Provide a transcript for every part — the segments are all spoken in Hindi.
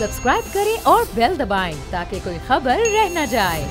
सब्सक्राइब करें और बेल दबाएं ताकि कोई खबर रह न जाए।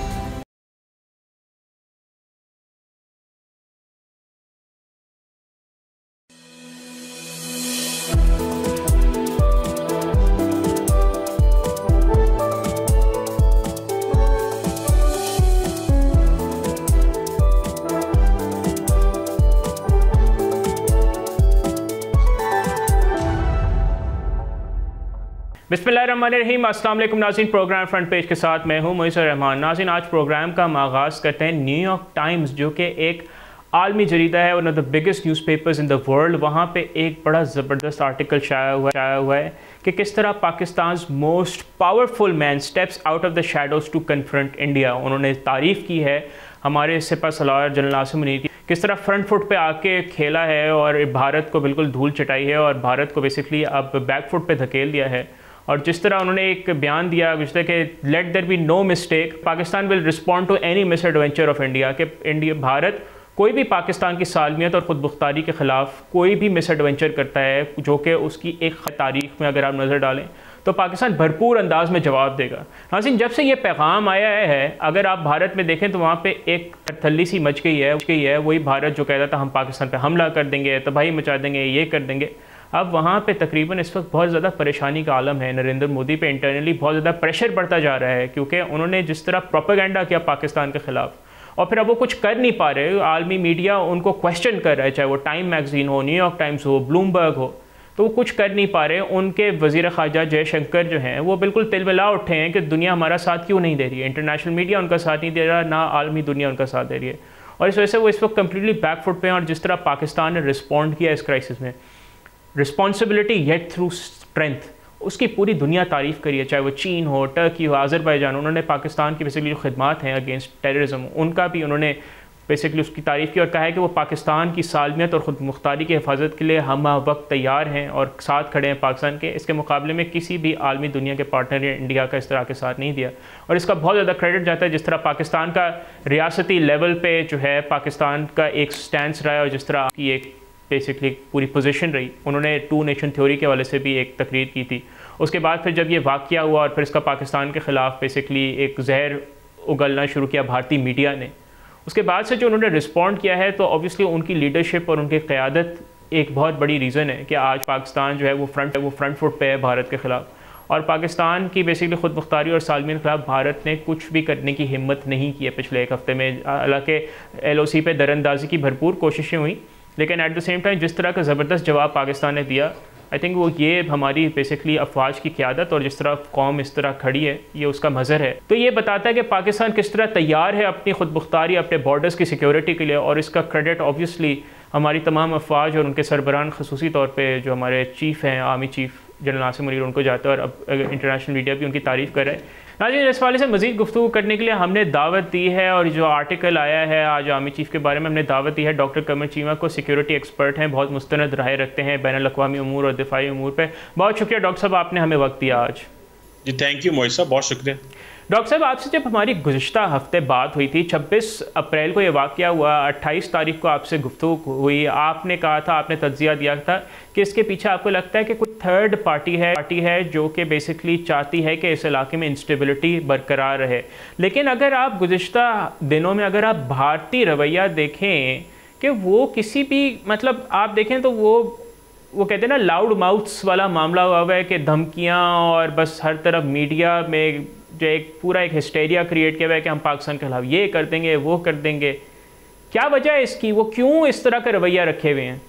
बिस्मिल्लाहिर्रहमानिर्रहीम। अस्सलाम वालेकुम नाज़रीन, प्रोग्राम फ्रंट पेज के साथ मैं हूँ मोइसर रहमान। नाज़रीन, आज प्रोग्राम का आगाज़ करते हैं न्यूयॉर्क टाइम्स, जो कि एक आलमी जरीदा है, one of the biggest newspapers in the world. वहाँ पे एक बड़ा ज़बरदस्त आर्टिकल शाया हुआ है कि किस तरह Pakistan most powerful man steps out of the shadows to confront India. उन्होंने तारीफ़ की है हमारे सिपह सलार जनरल आसिम मुनीर की, किस तरह फ्रंट फुट पे आके खेला है और भारत को बिल्कुल धूल चटाई है और भारत को बेसिकली अब बैक फुट पे धकेल दिया है। और जिस तरह उन्होंने एक बयान दिया पिछले कि let there be no mistake, Pakistan will respond to any misadventure of India, कि भारत कोई भी पाकिस्तान की सालमियत और ख़ुद मुख्तारी के ख़िलाफ़ कोई भी मिस एडवेंचर करता है जो कि उसकी एक तारीख़ में अगर आप नज़र डालें तो पाकिस्तान भरपूर अंदाज में जवाब देगा। नाज़रीन, जब से ये पैगाम आया है, अगर आप भारत में देखें तो वहाँ पे एक थल्ली सी मच गई है। वही भारत जो कहता था हम पाकिस्तान पे हमला कर देंगे, तबाही मचा देंगे, ये कर देंगे। अब वहाँ पे तकरीबन इस वक्त बहुत ज़्यादा परेशानी का आलम है। नरेंद्र मोदी पे इंटरनली बहुत ज़्यादा प्रेशर बढ़ता जा रहा है, क्योंकि उन्होंने जिस तरह प्रोपेगेंडा किया पाकिस्तान के ख़िलाफ़ और फिर अब वो कुछ कर नहीं पा रहे। आलमी मीडिया उनको क्वेश्चन कर रहा है, चाहे वो टाइम मैगज़ीन हो, न्यूयॉर्क टाइम्स हो, ब्लूमबर्ग हो, तो वो कुछ कर नहीं पा रहे। उनके वज़ीर ख़ारजा जयशंकर जो हैं वो बिल्कुल तिलमिला उठे हैं कि दुनिया हमारा साथ क्यों नहीं दे रही है, इंटरनेशनल मीडिया उनका साथ नहीं दे रहा, ना आलमी दुनिया उनका साथ दे रही है। और इस वजह से वो इस वक्त कम्प्लीटली बैक फुट पे हैं। और जिस तरह पाकिस्तान ने रिस्पॉन्ड किया इस क्राइसिस में, रिस्पॉन्सिबिलिटी येट थ्रू स्ट्रेंथ, उसकी पूरी दुनिया तारीफ़ करी है, चाहे वो चीन हो, टर्की हो, आज़रबाईजान। उन्होंने पाकिस्तान की बेसिकली जो खिदमात हैं अगेंस्ट टेररिज्म, उनका भी उन्होंने बेसिकली उसकी तारीफ़ की और कहा है कि वो पाकिस्तान की सालमियत और ख़ुद मुख्तारी की हिफाजत के लिए हम वक्त तैयार हैं और साथ खड़े हैं पाकिस्तान के। इसके मुकाबले में किसी भी आलमी दुनिया के पार्टनर ने इंडिया का इस तरह के साथ नहीं दिया और इसका बहुत ज़्यादा क्रेडिट जाता है जिस तरह पाकिस्तान का रियासती लेवल पर जो है पाकिस्तान का एक स्टैंस रहा है और जिस तरह की एक बेसिकली पूरी पोजीशन रही। उन्होंने टू नेशन थ्योरी के हवाले से भी एक तकरीर की थी। उसके बाद फिर जब ये वाक़या हुआ और फिर इसका पाकिस्तान के ख़िलाफ़ बेसिकली एक जहर उगलना शुरू किया भारतीय मीडिया ने, उसके बाद से जो उन्होंने रिस्पॉन्ड किया है, तो ऑब्वियसली उनकी लीडरशिप और उनकी क़यादत एक बहुत बड़ी रीज़न है कि आज पाकिस्तान जो है वो फ्रंट फुट पे है भारत के ख़िलाफ़। और पाकिस्तान की बेसिकली ख़ुद मुख्तारी और सालमियत के ख़िलाफ़ भारत ने कुछ भी करने की हिम्मत नहीं की है पिछले एक हफ़्ते में। हालांकि LOC पे दरअंदाजी की भरपूर कोशिशें हुई, लेकिन एट द सेम टाइम जिस तरह का ज़बरदस्त जवाब पाकिस्तान ने दिया, आई थिंक वो ये हमारी बेसिकली अफवाज की क़यादत और जिस तरह कौम इस तरह खड़ी है, ये उसका मज़र है। तो ये बताता है कि पाकिस्तान किस तरह तैयार है अपनी खुद मुख्तारी, अपने बॉर्डर्स की सिक्योरिटी के लिए। और इसका क्रेडिट ऑब्वियसली हमारी तमाम अफवाज और उनके सरबराहान ख़ुसूसी तौर पर जो हमारे चीफ़ हैं, army chief general Asim Munir, उनको जाता है और अब इंटरनेशनल मीडिया भी उनकी तारीफ़ कर रहा है। नाज़रीन, इस वाले से मज़ीद गुफ्तगू करने के लिए हमने दावत दी है और जो आर्टिकल आया है आज आर्मी चीफ़ के बारे में हमने दावत दी है डॉक्टर कमर चीमा को। सिक्योरिटी एक्सपर्ट हैं, बहुत मुस्तनद राय रखते हैं बैनुल-अक़वामी अमूर और दिफाई अमूर पे। बहुत शुक्रिया डॉक्टर साहब, आपने हमें वक्त दिया आज। जी थैंक यू मोइस साहब, बहुत शुक्रिया। डॉक्टर साहब, आपसे जब हमारी गुज़िश्ता हफ्ते बात हुई थी, 26 अप्रैल को ये वाक़या हुआ, 28 तारीख को आपसे गुफ्तगू हुई, आपने कहा था, आपने तज्ज़िया दिया था कि इसके पीछे आपको लगता है कि कुछ थर्ड पार्टी है जो कि बेसिकली चाहती है कि इस इलाके में इंस्टेबिलिटी बरकरार रहे। लेकिन अगर आप गुज़िश्ता दिनों में अगर आप भारतीय रवैया देखें कि वो किसी भी मतलब आप देखें तो वो कहते हैं ना लाउड माउथ्स वाला मामला हुआ है कि धमकियाँ और बस हर तरफ मीडिया में जो एक पूरा एक हिस्टेरिया क्रिएट किया हुआ है कि हम पाकिस्तान के खिलाफ ये कर देंगे, वो कर देंगे। क्या वजह है इसकी, वो क्यों इस तरह का रवैया रखे हुए हैं?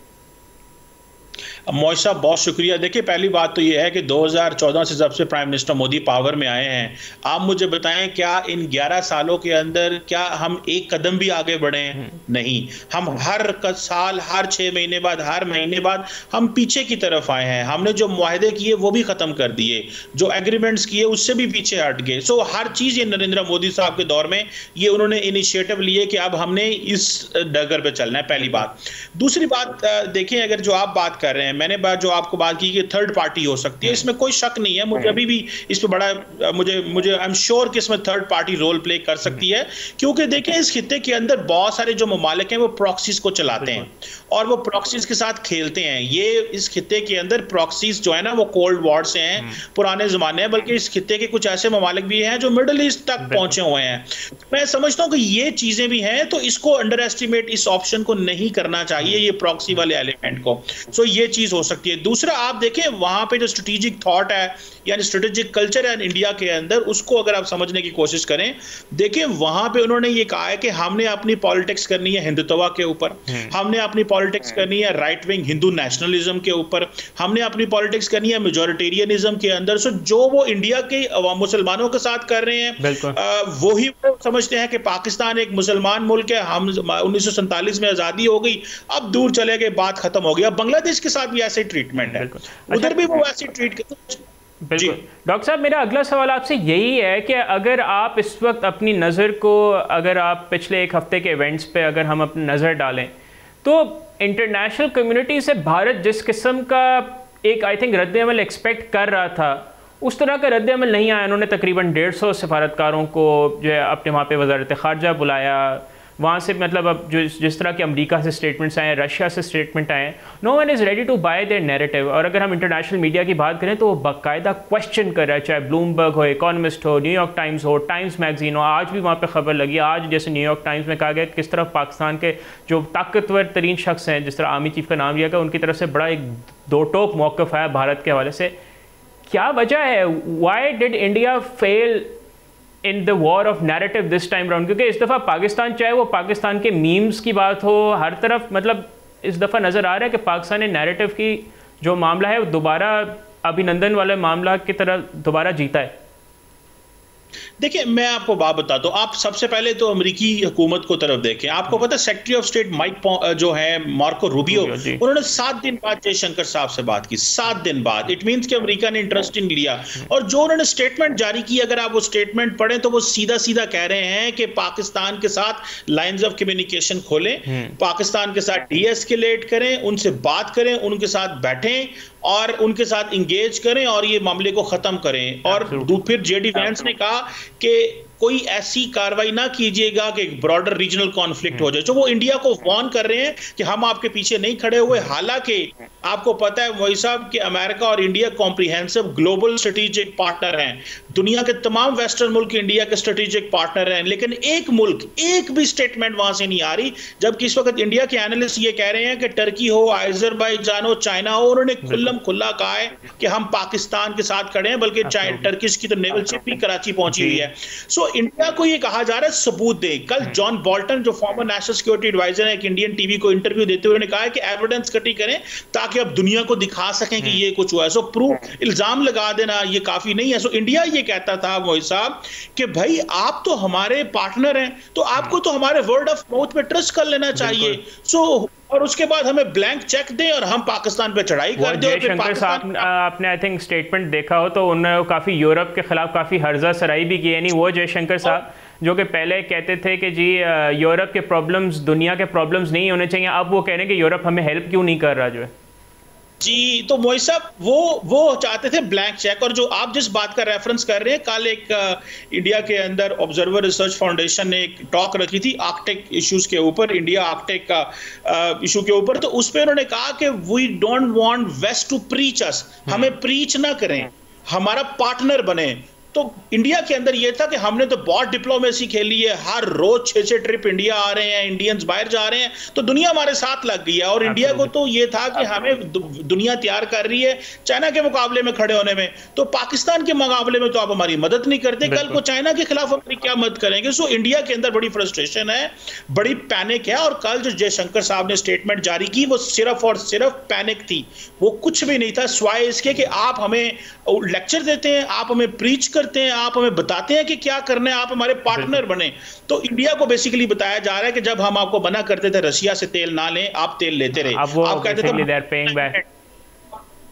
मोइश साहब बहुत शुक्रिया। देखिए, पहली बात तो ये है कि 2014 से जब से प्राइम मिनिस्टर मोदी पावर में आए हैं, आप मुझे बताएं क्या इन 11 सालों के अंदर क्या हम एक कदम भी आगे बढ़े हैं? नहीं। हम हर साल, हर 6 महीने बाद, हर महीने बाद हम पीछे की तरफ आए हैं। हमने जो मुआहदे किए वो भी ख़त्म कर दिए, जो एग्रीमेंट्स किए उससे भी पीछे हट गए। सो हर चीज़ ये नरेंद्र मोदी साहब के दौर में ये उन्होंने इनिशिएटिव लिए कि अब हमने इस डगर पर चलना है, पहली बात। दूसरी बात देखें, अगर जो आप बात कर रहे हैं हैं, मैंने बात जो आपको बात की कि थर्ड पार्टी हो सकती है, इसमें कोई शक नहीं है, मुझे अभी भी इस पे बड़ा मुझे आई एम श्योर कि इसमें थर्ड पार्टी रोल प्ले कर सकती है, क्योंकि देखें इस खित्ते के अंदर बहुत सारे जो ममालिक हैं वो प्रॉक्सीज को चलाते हैं और वो प्रॉक्सीज के साथ खेलते हैं। ये इस खित्ते के अंदर प्रॉक्सीज जो है ना वो कोल्ड वॉर से हैं, पुराने जमाने हैं, बल्कि इस खित्ते के कुछ ऐसे ममालिक भी हैं जो मिडिल ईस्ट तक पहुंचे हुए हैं। मैं समझता हूं कि ये चीजें भी हैं, तो इसको अंडर एस्टिमेट इस ऑप्शन को नहीं करना चाहिए, ये प्रॉक्सी वाले एलिमेंट को। सो ये चीज हो सकती है। दूसरा, आप देखें वहां पे जो स्ट्रेटेजिक थॉट है यानी स्ट्रेटेजिक कल्चर है इंडिया के अंदर, उसको अगर आप समझने की कोशिश करें, देखिए वहां पे उन्होंने ये कहा है कि हमने अपनी पॉलिटिक्स करनी है हिंदुत्व के ऊपर, हमने अपनी पॉलिटिक्स करनी है राइट विंग हिंदू नेशनलिज्म के ऊपर, हमने अपनी पॉलिटिक्स करनी है मेजॉरिटेरियनिज्म के अंदर। सो जो वो इंडिया के मुसलमानों के साथ कर रहे हैं वही वो समझते हैं कि पाकिस्तान एक मुसलमान मुल्क है, हम 1947 में आजादी हो गई, अब दूर चले गए, बात खत्म हो गई। अब बांग्लादेश के साथ भी ऐसे ट्रीटमेंट है, उधर भी वो ऐसे ट्रीट करते हैं। बिल्कुल डॉक्टर साहब, मेरा अगला सवाल आपसे यही है कि अगर आप इस वक्त अपनी नज़र को, अगर आप पिछले एक हफ्ते के इवेंट्स पे अगर हम अपनी नज़र डालें, तो इंटरनेशनल कम्युनिटी से भारत जिस किस्म का एक आई थिंक रद्द-ए-अमल एक्सपेक्ट कर रहा था, उस तरह का रद्द-ए-अमल नहीं आया। उन्होंने तकरीबन 150 सफारतकारों को जो है अपने वहाँ पे वज़ारत ख़ारजा बुलाया, वहाँ से मतलब अब जो जिस तरह के अमेरिका से स्टेटमेंट्स आए, रशिया से स्टेटमेंट आए, no one is ready to buy their narrative. और अगर हम इंटरनेशनल मीडिया की बात करें तो वो बाकायदा क्वेश्चन कर रहा है, चाहे ब्लूमबर्ग हो, इकोनॉमिस्ट हो, न्यूयॉर्क टाइम्स हो, टाइम्स मैगजीन हो। आज भी वहाँ पे खबर लगी, आज जैसे न्यूयॉर्क टाइम्स में कहा गया किस तरह पाकिस्तान के जो ताकतवर तरीन शख्स हैं, जिस तरह आर्मी चीफ का नाम लिया गया, उनकी तरफ से बड़ा एक दो टोक मौक़िफ़ आया भारत के हवाले से। क्या वजह है, why did India fail in the war of narrative this time round? क्योंकि इस दफ़ा पाकिस्तान, चाहे वो पाकिस्तान के मीम्स की बात हो, हर तरफ मतलब इस दफ़ा नज़र आ रहा है कि पाकिस्तान ने नैरेटिव की जो मामला है वो दोबारा अभिनंदन वाले मामला की तरह दोबारा जीता है। देखिए मैं आपको बात बताता हूँ, आप सबसे पहले तो अमेरिकी हुकूमत को तरफ देखें। आपको पता है सेक्रेटरी ऑफ स्टेट माइक जो है मार्को रूबियो, उन्होंने 7 दिन बाद जयशंकर साहब से बात की, 7 दिन बाद। इट मींस कि अमेरिका ने इंटरेस्ट इन लिया। और जो उन्होंने स्टेटमेंट जारी की, अगर आप वो स्टेटमेंट पढ़ें तो वो सीधा सीधा कह रहे हैं कि पाकिस्तान के साथ लाइंस ऑफ कम्युनिकेशन खोलें, पाकिस्तान के साथ डीएस्केलेट करें, उनसे बात करें, उनके साथ बैठें और उनके साथ इंगेज करें और ये मामले को खत्म करें। और फिर जेडी वैंस ने कहा कि कोई ऐसी कार्रवाई ना कीजिएगा कि ब्रॉडर रीजनल कॉन्फ्लिक्ट हो जाए। तो वो इंडिया को वार्न कर रहे हैं कि हम आपके पीछे नहीं खड़े हुए। हालांकि आपको पता है मोई साहब कि अमेरिका और India comprehensive global strategic partner हैं, दुनिया के तमाम वेस्टर्न मुल्क इंडिया के स्ट्रेटेजिक पार्टनर हैं, लेकिन एक मुल्क, एक भी स्टेटमेंट वहां से नहीं आ रही। जबकि इस वक्त इंडिया के एनालिस्ट ये कह रहे हैं कि टर्की हो, अजरबैजान हो, चाइना हो, उन्होंने खुल्लम खुल्ला कहा है कि हम पाकिस्तान के साथ खड़े हैं, बल्कि टर्किश की तो नेवल शिप भी कराची पहुंची हुई है। सो इंडिया को ये कहा जा रहा है सबूत दे। कल जॉन बोल्टन जो फॉर्मर नेशनल सिक्योरिटी एडवाइजर है, एक इंडियन टीवी को इंटरव्यू देते हुए कहा है कि एविडेंस इकट्ठी करें ताकि अब दुनिया को दिखा सकें कि ये कुछ हुआ है। सो प्रूफ, इल्जाम लगा देना ये काफी नहीं है। सो इंडिया ये कहता था मोहित साहब कि भाई आप तो हमारे पार्टनर हैं, तो आपको तो हमारे वर्ड ऑफ माउथ पे ट्रस्ट कर लेना चाहिए। सो और उसके बाद हमें ब्लैंक चेक दें और हम पाकिस्तान पे चढ़ाई कर दें। जयशंकर साहब आपने आई थिंक स्टेटमेंट देखा हो तो उन्होंने काफ़ी यूरोप के खिलाफ काफ़ी हर्जा सराई भी की। यानी वो जयशंकर साहब जो कि पहले कहते थे कि जी यूरोप के प्रॉब्लम्स दुनिया के प्रॉब्लम्स नहीं होने चाहिए, अब वो कह रहे हैं कि यूरोप हमें हेल्प क्यों नहीं कर रहा जो है। जी, तो मोहित साहब वो चाहते थे ब्लैंक चेक। और जो आप जिस बात का रेफरेंस कर रहे हैं, कल एक इंडिया के अंदर ऑब्जर्वर रिसर्च फाउंडेशन ने एक टॉक रखी थी आर्कटिक इश्यूज के ऊपर, इंडिया आर्कटिक का इशू के ऊपर। तो उस पर उन्होंने कहा कि we don't want west to preach us, हमें प्रीच ना करें, हमारा पार्टनर बने। तो इंडिया के अंदर ये था कि हमने तो बहुत डिप्लोमेसी खेली है, हर रोज 6-6 ट्रिप इंडिया आ रहे हैं, इंडियंस बाहर जा रहे हैं, तो दुनिया हमारे साथ लग गई है। और इंडिया को तो ये था कि हमें दुनिया तैयार कर रही है चाइना के मुकाबले में खड़े होने में, तो पाकिस्तान के मुकाबले में तो आप हमारी मदद नहीं करते, कल को चाइना के खिलाफ हमारी क्या मदद करेंगे। सो इंडिया के अंदर बड़ी फ्रस्ट्रेशन है, बड़ी पैनिक है। और कल जो जयशंकर साहब ने स्टेटमेंट जारी की वो सिर्फ और सिर्फ पैनिक थी, वो कुछ भी नहीं था स्वाय इसके कि आप हमें लेक्चर देते हैं, आप हमें प्रीच करते हैं, आप हमें बताते हैं कि क्या करना है, आप हमारे पार्टनर बने। तो इंडिया को बेसिकली बताया जा रहा है कि जब हम आपको मना करते थे रशिया से तेल ना लें, आप तेल लेते रहे।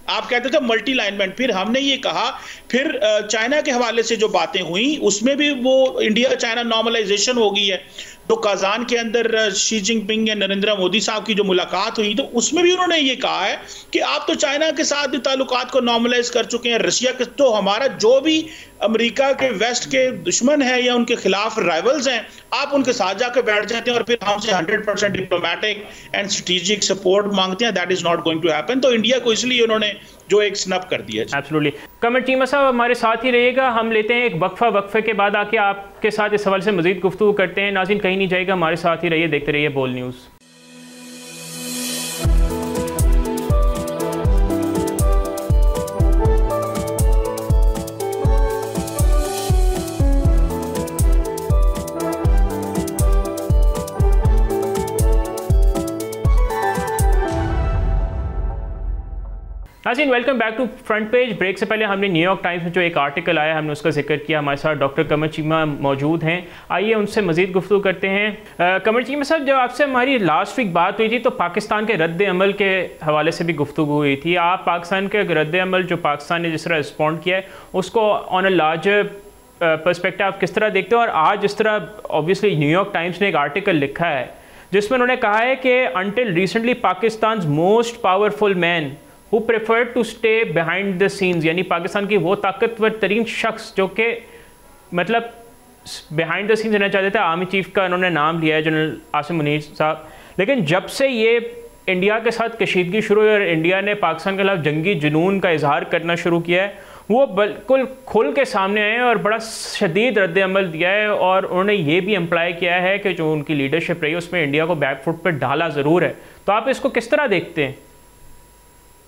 आप कहते थे मल्टी लाइनमेंट। फिर हमने ये कहा, फिर चाइना के हवाले से जो बातें हुई उसमें भी वो इंडिया चाइना नॉर्मलाइजेशन हो गई है। जो काजान के अंदर शी जिनपिंग या नरेंद्र मोदी साहब की जो मुलाकात हुई, तो उसमें भी उन्होंने ये कहा है कि आप तो चाइना के साथ भी ताल्लुकात को नॉर्मलाइज कर चुके हैं, रशिया के, तो हमारा जो भी अमेरिका के वेस्ट के दुश्मन है या उनके खिलाफ राइवल्स हैं, आप उनके साथ जाकर बैठ जाते हैं और फिर हमसे 100% डिप्लोमेटिक एंड स्ट्रेटेजिक सपोर्ट मांगते हैं। That is not going to happen. तो इंडिया को इसलिए उन्होंने जो एक स्नप कर दिया। एब्सोल्युटली। कमर चीमा साहब हमारे साथ ही रहिएगा, हम लेते हैं एक वक्फे के बाद आके आपके साथ इस सवाल से मजीद गुफ्तगू करते हैं। नाज़रीन कहीं नहीं जाएगा, हमारे साथ ही रहिए, देखते रहिए बोल न्यूज़। नाज़रीन welcome back to front page. Break से पहले हमने न्यूयॉर्क टाइम्स में जो एक आर्टिकल आया हमने उसका जिक्र किया। हमारे साथ डॉक्टर कमर चीमा मौजूद हैं, आइए उनसे मज़ीद गुफ्तगू करते हैं। कमर चीमा साहब, जब आपसे हमारी लास्ट वीक बात हुई थी तो पाकिस्तान के रद्द अमल के हवाले से भी गुफ्तगू हुई थी। आप पाकिस्तान के रद्द अमल जो पाकिस्तान ने जिस तरह रिस्पॉन्ड किया है उसको ऑन अ लार्जर पर्सपेक्टिव आप किस तरह देखते हो? और आज जिस तरह ऑब्वियसली न्यूयॉर्क टाइम्स ने एक आर्टिकल लिखा है जिसमें उन्होंने कहा है कि until recently Pakistan most powerful man who preferred to stay behind the scenes, यानी पाकिस्तान की वो ताकतवर तरीन शख्स जो कि मतलब बिहाइंड द सीन्स रहना चाहते थे, आर्मी चीफ का उन्होंने नाम लिया है जनरल आसिम मुनीर साहब। लेकिन जब से ये इंडिया के साथ कशीदगी शुरू हुई और इंडिया ने पाकिस्तान के खिलाफ जंगी जुनून का इजहार करना शुरू किया है, वो बिल्कुल खुल के सामने आए और बड़ा शदीद रद्द अमल दिया है। और उन्होंने ये भी इम्प्लाई किया है कि जो उनकी लीडरशिप रही है उसमें इंडिया को बैकफुट पर डाला ज़रूर है। तो आप इसको किस तरह देखते हैं?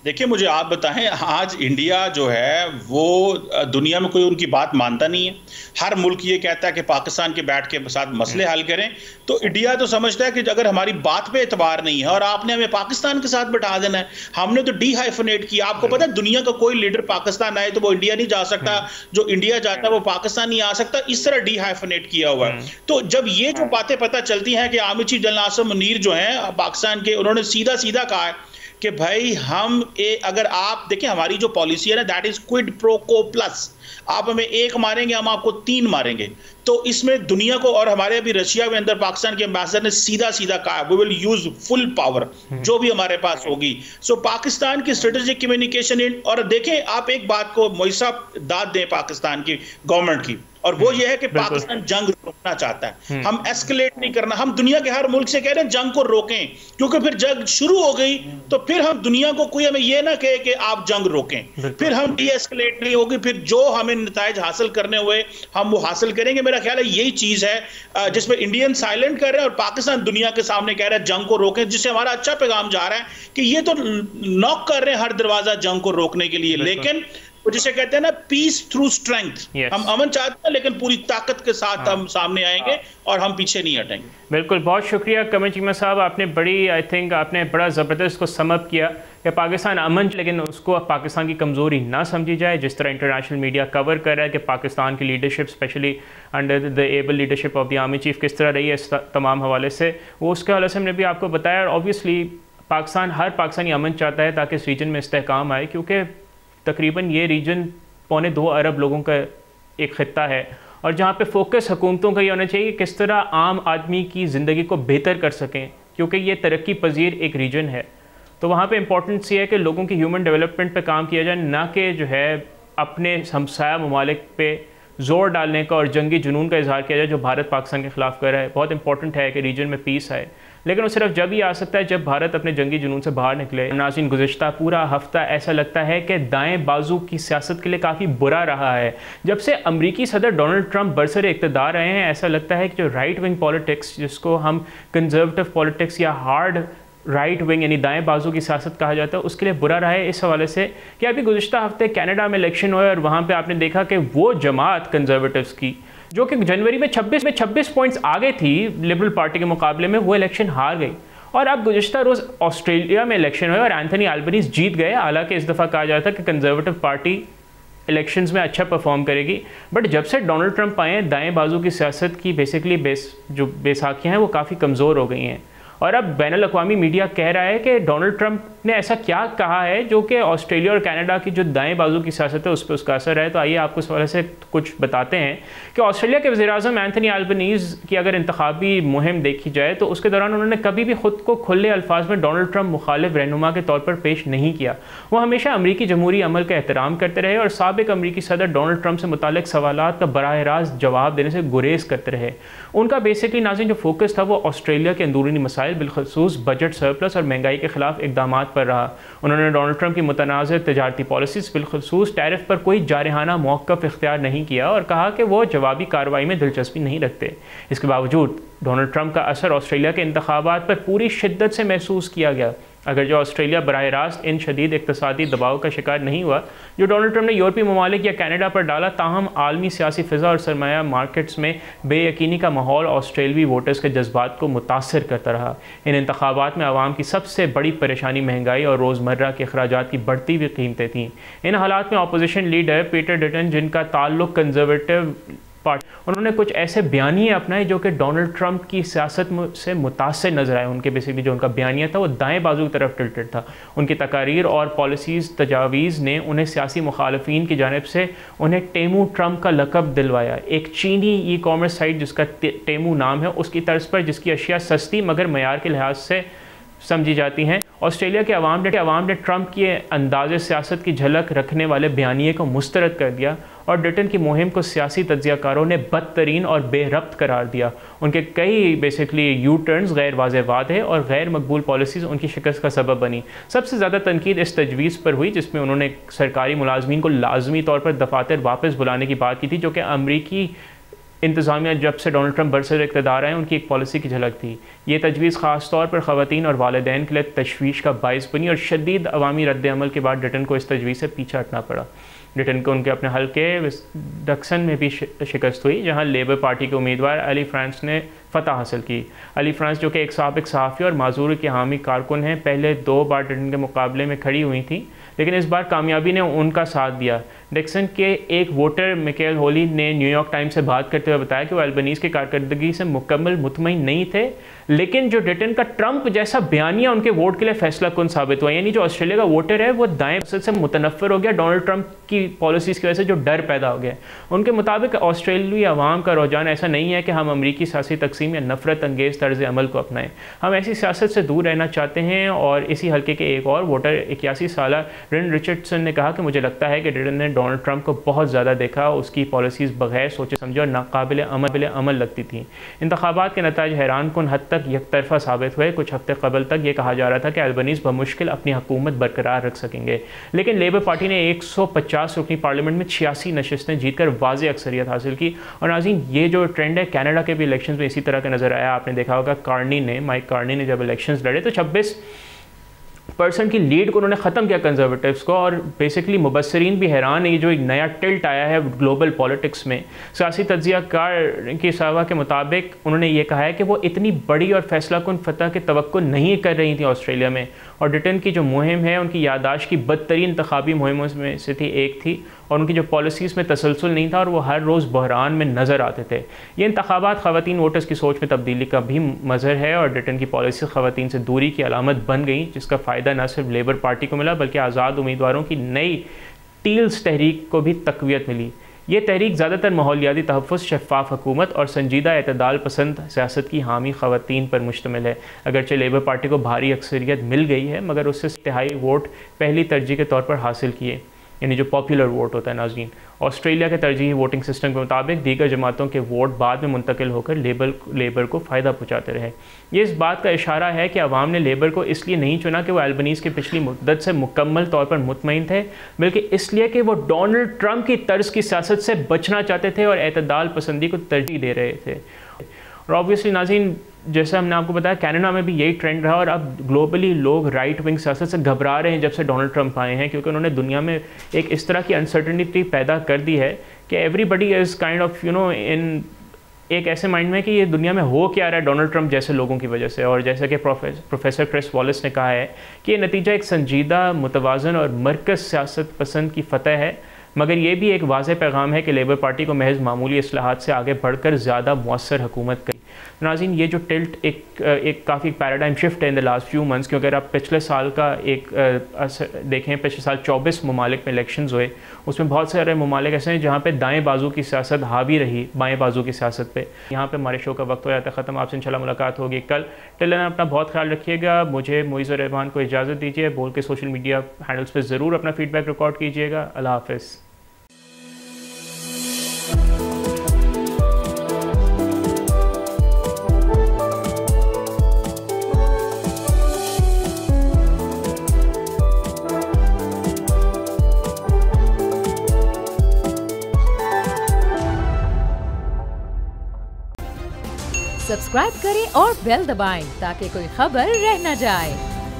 देखिए, मुझे आप बताएं, आज इंडिया जो है वो दुनिया में कोई उनकी बात मानता नहीं है। हर मुल्क ये कहता है कि पाकिस्तान के बैठ के साथ मसले हल करें, तो इंडिया तो समझता है कि अगर हमारी बात पे एतबार नहीं है और आपने हमें पाकिस्तान के साथ बैठा देना है, हमने तो डीहाइफनेट किया। आपको पता है दुनिया का कोई लीडर पाकिस्तान आए तो वो इंडिया नहीं जा सकता, जो इंडिया जाता है वो पाकिस्तान नहीं आ सकता, इस तरह डीहाइफनेट किया हुआ है। तो जब ये जो बातें पता चलती हैं कि army chief general Asim Munir जो हैं पाकिस्तान के, उन्होंने सीधा सीधा कहा है कि भाई अगर आप देखें हमारी जो पॉलिसी है ना, दैट इज क्विड प्रो को प्लस। आप हमें एक मारेंगे, हम आपको 3 मारेंगे। तो इसमें दुनिया को, और हमारे अभी रशिया में अंदर पाकिस्तान के एम्बेसडर ने सीधा सीधा कहा we will use full power जो भी हमारे पास होगी। सो पाकिस्तान की स्ट्रेटेजिक कम्युनिकेशन और देखें, आप एक बात को मोइसा दाद दें पाकिस्तान की गवर्नमेंट की, और वो ये है कि पाकिस्तान जंग रोकना चाहता है। हम एस्केलेट नहीं करना। हम दुनिया के हर मुल्क से कह रहे हैं जंग को रोकें, क्योंकि फिर जंग शुरू हो गई तो फिर हम दुनिया को कोई हमें ये ना कहे कि आप जंग रोकें, फिर हम डी एस्केलेट नहीं होगी, फिर जो हमें नताइज हासिल करने हुए हम वो हासिल करेंगे। मेरा ख्याल है यही चीज है जिसमें इंडियन साइलेंट कर रहे हैं और पाकिस्तान दुनिया के सामने कह रहा है जंग को रोकें, जिससे हमारा अच्छा पैगाम जा रहा है कि ये तो नॉक कर रहे हैं हर दरवाजा जंग को रोकने के लिए, लेकिन जिसे कहते हैं ना पीस थ्रू स्ट्रेंथ। हम अमन चाहते हैं लेकिन पूरी ताकत के साथ हम सामने आएंगे और हम पीछे नहीं हटेंगे। बिल्कुल, बहुत शुक्रिया कमर चीमा साहब, आपने बड़ी आई थिंक आपने बड़ा ज़बरदस्त को समअप किया कि पाकिस्तान अमन, लेकिन उसको पाकिस्तान की कमज़ोरी ना समझी जाए। जिस तरह इंटरनेशनल मीडिया कवर कर रहा है कि पाकिस्तान की leadership specially under the able leadership of the army chief किस तरह रही है इस तमाम हवाले से, वो उसके हवाले से हमने भी आपको बताया। और ऑब्वियसली पाकिस्तान, हर पाकिस्तानी अमन चाहता है ताकि इस रीजन में इस्तेहकाम आए, क्योंकि तकरीबन ये रीजन 2.25 अरब लोगों का एक ख़ित्ता है और जहाँ पे फोकस हुकूमतों का ये होना चाहिए कि किस तरह आम आदमी की ज़िंदगी को बेहतर कर सकें, क्योंकि ये तरक्की पजीर एक रीजन है। तो वहाँ पे इम्पोर्टेंस ये है कि लोगों की ह्यूमन डेवलपमेंट पे काम किया जाए, ना कि जो है अपने हमसाया ममालिक पे ज़ोर डालने का और जंगी जुनून का इजहार किया जाए जो भारत पाकिस्तान के ख़िलाफ़ कर रहा है। बहुत इंपॉर्टेंट है कि रीजन में पीस आए, लेकिन वो सिर्फ जब ही आ सकता है जब भारत अपने जंगी जुनून से बाहर निकले। नाज़रीन, गुज़िश्ता पूरा हफ्ता ऐसा लगता है कि दाएं बाजू की सियासत के लिए काफ़ी बुरा रहा है। जब से अमरीकी सदर डोनाल्ड ट्रंप बरसर इक़्तिदार रहे हैं, ऐसा लगता है कि जो राइट विंग पॉलिटिक्स, जिसको हम कंजर्वेटिव पॉलिटिक्स या हार्ड राइट विंग यानी दाएं बाजू की सियासत कहा जाता है, उसके लिए बुरा रहा है। इस हवाले से कि अभी गुज़िश्ता हफ्ते कनाडा में इलेक्शन हुए और वहाँ पर आपने देखा कि वो जमात कंजर्वेटिव्स की जो कि जनवरी में 26 पॉइंट्स आगे थी लिबरल पार्टी के मुकाबले में, वो इलेक्शन हार गई। और अब गुज़िश्ता रोज़ ऑस्ट्रेलिया में इलेक्शन हुए और एंथनी अल्बनीज़ जीत गए। हालांकि इस दफ़ा कहा जाता कि कंजर्वेटिव पार्टी इलेक्शंस में अच्छा परफॉर्म करेगी, बट जब से डोनाल्ड ट्रंप आए हैं दाएं बाजू की सियासत की बेसिकली जो बेसाखियाँ हैं वो काफ़ी कमज़ोर हो गई हैं। और अब बैनुल अक़वामी मीडिया कह रहा है कि डोनाल्ड ट्रंप ने ऐसा क्या कहा है जो कि ऑस्ट्रेलिया और कनाडा की जो दाएं बाजू की सियासत है उस पर उसका असर है। तो आइए आपको इस वाले से कुछ बताते हैं कि ऑस्ट्रेलिया के वज़ीर-ए-आज़म एंथनी अल्बनीज़ की अगर इंतखाबी मुहिम देखी जाए तो उसके दौरान उन्होंने कभी भी खुद को खुले अल्फाज में डोनाल्ड ट्रंप मुखालिफ रहनुमा के तौर पर पेश नहीं किया। वो हमेशा अमरीकी जमहूरी अमल का एहतराम करते रहे और साबिक अमरीकी सदर डोनाल्ड ट्रंप से मुतालिक सवालात का बराह रास्त जवाब देने से गुरेज करते रहे। उनका बेसिकली नाज़रीन जो फोकस था वो ऑस्ट्रेलिया के अंदरूनी मसाइल बिलखसूस बजट सरप्लस और महंगाई के खिलाफ इकदामात पर रहा। उन्होंने डोनाल्ड ट्रंप की मुतनाज़ तजारती पॉलिसीज़ बिलखसूस टैरिफ पर कोई जारहाना मौक़िफ़ इख्तियार नहीं किया और कहा कि वो जवाबी कार्रवाई में दिलचस्पी नहीं रखते। इसके बावजूद डोनाल्ड ट्रंप का असर ऑस्ट्रेलिया के इंतखाबात पर पूरी शिद्दत से महसूस किया गया। अगर जो ऑस्ट्रेलिया बराह रास्त इन शदीद इक़्तिसादी दबाव का शिकार नहीं हुआ जो डोनाल्ड ट्रंप ने यूरोपीय ममालिक या कनाडा पर डाला, ताहम आलमी सियासी फ़िज़ा और सरमाया मार्केट्स में बेयकीनी का माहौल ऑस्ट्रेलवी वोटर्स के जज्बात को मुतासर करता रहा। इन इंतखाबात में आवाम की सबसे बड़ी परेशानी महंगाई और रोज़मर्रा के अखराजात की बढ़ती हुई कीमतें थीं। इन हालात में अपोजिशन लीडर पीटर डटन, जिनका ताल्लुक कंजर्वेटिव पार्टी, उन्होंने कुछ ऐसे बयानिए अपनाए जो कि डोनाल्ड ट्रंप की सियासत से मुतासर नजर आए। उनके बेसिकली जो उनका बयानिया था वो दाएं बाजू की तरफ टिल्टेड था। उनकी तकारीर और पॉलिसीज़ तजावीज़ ने उन्हें सियासी मुखालफीन की जानिब से उन्हें टेमू ट्रंप का लकब दिलवाया। एक चीनी ई कॉमर्स साइट जिसका टेमू नाम है उसकी तर्ज पर, जिसकी अशिया सस्ती मगर मयार के लिहाज से समझी जाती हैं। ऑस्ट्रेलिया के अवाम ने ट्रंप की अंदाज़ सियासत की झलक रखने वाले बयानिए को मुस्तरद कर दिया और डटन की मुहिम को सियासी तज्ज़ियाकारों ने बदतरीन और बेरब्त करार दिया। उनके कई बेसिकली यू टर्न्स गैर वाज़ेह वादे और गैर मकबूल पॉलिसीज़ उनकी शिकस्त का सबब बनी। सबसे ज़्यादा तनकीद इस तजवीज़ पर हुई जिसमें उन्होंने सरकारी मुलाजमीन को लाजमी तौर पर दफातर वापस बुलाने की बात की थी, जो कि अमरीकी इंतज़ामिया जब से डोनाल्ड ट्रंप बरसर इक़्तिदार आए उनकी एक पॉलिसी की झलक थी। ये तजवीज़ ख़ास तौर पर ख़वातीन और वालिदैन के लिए तशवीश का बाइस बनी और शदीद अवामी रद्द अमल के बाद डटन को इस तजवीज़ से पीछे हटना पड़ा। डटन को उनके अपने हल्के डक्सन में भी शिकस्त हुई, जहाँ लेबर पार्टी के उम्मीदवार अली फ्रांस ने फ़तह हासिल की। अली फ्रांस, जो कि एक साबिक सहाफ़ी और माजूर के हामी कारकुन हैं, पहले 2 बार डटन के मुकाबले में खड़ी हुई थी, लेकिन इस बार कामयाबी ने उनका साथ दिया। डिक्सन के एक वोटर मिकेल होली ने न्यूयॉर्क टाइम्स से बात करते हुए बताया कि वो अल्बनीज़ की कारकर्दगी से मुकम्मल मुतमईन नहीं थे, लेकिन जो डटन का ट्रंप जैसा बयानिया उनके वोट के लिए फैसला कुन साबित हुआ। यानी जो ऑस्ट्रेलिया का वोटर है वो दाएं से मुतनफ़िर हो गया डोनाल्ड ट्रंप की पॉलिसीज़ की वजह से, जो डर पैदा हो गया। उनके मुताबिक ऑस्ट्रेलियाई अवाम का रुझान ऐसा नहीं है कि हम अमरीकी सियासी तकसीम या नफरत अंगेज़ तर्ज़ अमल को अपनाएं। हम ऐसी सियासत से दूर रहना चाहते हैं। और इसी हल्के के एक और वोटर 81 साला रिन रिचर्डसन ने कहा कि मुझे लगता है कि डटन ने डोनाल्ड ट्रंप को बहुत ज़्यादा देखा, उसकी पॉलिसीज़ बगैर सोचे समझे और नाकाबिल अमल लगती थी। इंतखाबात के नताइज हैरान कुन हद तक यकतरफा साबित हुए। कुछ हफ्ते कबल तक ये कहा जा रहा था कि अल्बनीज़ बमुश्किल अपनी हुकूमत बरकरार रख सकेंगे, लेकिन लेबर पार्टी ने 150 रुकनी पार्लियामेंट में 86 नशिस्तें जीतकर वाज़ेह अक्सरियत हासिल की। और नाज़रीन, ये जो ट्रेंड है कनाडा के भी इलेक्शंस में इसी तरह का नज़र आया। आपने देखा होगा माइक कार्नी ने जब इलेक्शंस लड़े तो 26% की लीड को उन्होंने ख़त्म किया कंजर्वेटिव्स को। और बेसिकली मुबस्सरीन भी हैरान है, ये जो एक नया टिल्ट आया है ग्लोबल पॉलिटिक्स में। सियासी तज्ज़ियाकार की सवा के मुताबिक उन्होंने ये कहा है कि वो इतनी बड़ी और फैसला कुन फतह की तवक्को नहीं कर रही थी ऑस्ट्रेलिया में। और डटन की जो मुहिम है उनकी यादाश्त की बदतरीन इंतखाबी मुहिमों में से एक थी और उनकी जो पॉलिसीज़ में तसलसल नहीं था और वो हर रोज़ बहरान में नज़र आते थे। ये इंतखाबात ख़वातीन वोटर्स की सोच में तब्दीली का भी मज़हर है और डटन की पॉलिसी ख़वातीन से दूरी की अलामत बन गई, जिसका फ़ायदा न सिर्फ लेबर पार्टी को मिला बल्कि आज़ाद उम्मीदवारों की नई टील्स तहरीक को भी तक़वियत मिली। ये तहरीक ज़्यादातर माहौलियाती तहफ़्फ़ुज़, शफ़ाफ़ हुकूमत और संजीदा एतदाल पसंद सियासत की हामी ख़वातीन पर मुश्तमिल है। अगरचे लेबर पार्टी को भारी अक्सरियत मिल गई है, मगर उससे तिहाई वोट पहली तरजीह के तौर पर हासिल किए, यानी जो पॉपुलर वोट होता है। नाज़रीन, ऑस्ट्रेलिया के तरजीही वोटिंग सिस्टम के मुताबिक दीगर जमातों के वोट बाद में मुंतकिल होकर लेबर को फ़ायदा पहुँचाते रहे। ये इस बात का इशारा है कि अवाम ने लेबर को इसलिए नहीं चुना कि वो अल्बनीज़ की पिछली मुद्दत से मुकम्मल तौर पर मुतमईन थे, बल्कि इसलिए कि वो डोनाल्ड ट्रंप की तर्ज की सियासत से बचना चाहते थे और एतदाल पसंदी को तरजीह दे रहे थे। और ऑब्वियसली नाज़रीन, जैसे हमने आपको बताया कनाडा में भी यही ट्रेंड रहा और अब ग्लोबली लोग राइट विंग सियासत से घबरा रहे हैं जब से डोनाल्ड ट्रंप आए हैं, क्योंकि उन्होंने दुनिया में एक इस तरह की अनसर्टेनिटी पैदा कर दी है कि एवरीबडी इज़ काइंड ऑफ इन एक ऐसे माइंड में कि ये दुनिया में हो क्या रहा है डोनाल्ड ट्रंप जैसे लोगों की वजह से। और जैसा कि प्रोफेसर क्रिस वॉलिस ने कहा है कि ये नतीजा एक संजीदा, मुतवाज़न और मरकज़ सियासत पसंद की फ़तह है, मगर ये भी एक वाज़ेह पैगाम है कि लेबर पार्टी को महज मामूली इस्लाहात से आगे बढ़कर ज़्यादा मौसर हुकूमत करी। नाज़रीन, ये जो टिल्ट एक काफ़ी पैराडाइम शिफ्ट है in the last few months, क्योंकि अगर आप पिछले साल का एक देखें, पिछले साल 24 ममालिक में इलेक्शंस हुए, उसमें बहुत सारे ममालिक ऐसे हैं जहाँ पे दाएं बाजू की सियासत हावी रही बाएं बाजू की सियासत पे। यहाँ पे हमारे शो का वक्त हो जाता है ख़त्म। आपसे इंशाल्लाह मुलाकात होगी कल। टिल देन अपना बहुत ख्याल रखिएगा। मुझे मोइज़ रहमान को इजाज़त दीजिए। बोल के सोशल मीडिया हैंडल्स पर ज़रूर अपना फीडबैक रिकॉर्ड कीजिएगा। अल्लाह हाफ़िज़। सब्सक्राइब करें और बेल दबाएं ताकि कोई खबर रह न जाए।